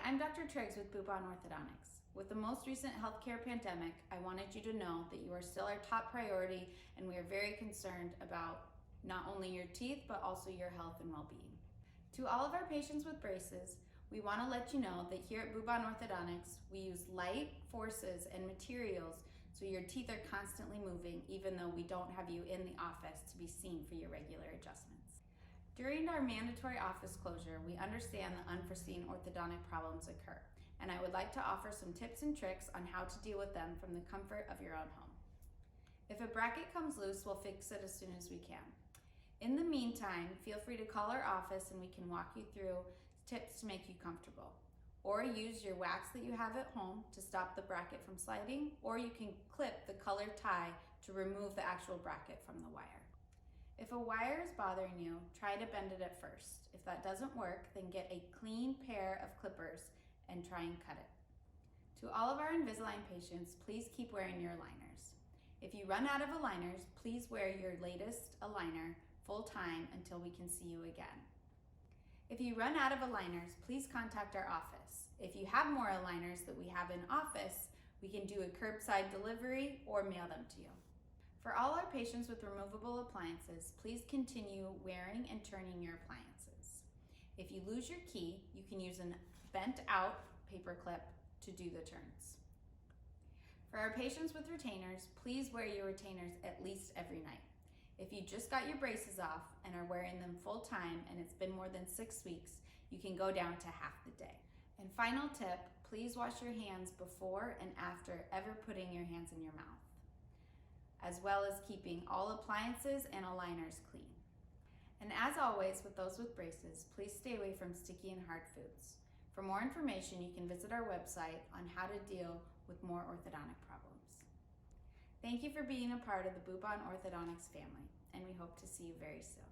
I'm Dr. Triggs with Bubon Orthodontics. With the most recent healthcare pandemic, I wanted you to know that you are still our top priority and we are very concerned about not only your teeth, but also your health and well-being. To all of our patients with braces, we want to let you know that here at Bubon Orthodontics, we use light, forces, and materials so your teeth are constantly moving even though we don't have you in the office to be seen for your regular adjustments. During our mandatory office closure, we understand that unforeseen orthodontic problems occur, and I would like to offer some tips and tricks on how to deal with them from the comfort of your own home. If a bracket comes loose, we'll fix it as soon as we can. In the meantime, feel free to call our office and we can walk you through tips to make you comfortable. Or use your wax that you have at home to stop the bracket from sliding, or you can clip the colored tie to remove the actual bracket from the wire. If a wire is bothering you, try to bend it at first. If that doesn't work, then get a clean pair of clippers and try and cut it. To all of our Invisalign patients, please keep wearing your aligners. If you run out of aligners, please wear your latest aligner full time until we can see you again. If you run out of aligners, please contact our office. If you have more aligners that we have in office, we can do a curbside delivery or mail them to you. For all our patients with removable appliances, please continue wearing and turning your appliances. If you lose your key, you can use a bent out paper clip to do the turns. For our patients with retainers, please wear your retainers at least every night. If you just got your braces off and are wearing them full time and it's been more than 6 weeks, you can go down to half the day. And final tip, please wash your hands before and after ever putting your hands in your mouth, as well as keeping all appliances and aligners clean. And as always, with those with braces, please stay away from sticky and hard foods. For more information, you can visit our website on how to deal with more orthodontic problems. Thank you for being a part of the Bubon Orthodontics family, and we hope to see you very soon.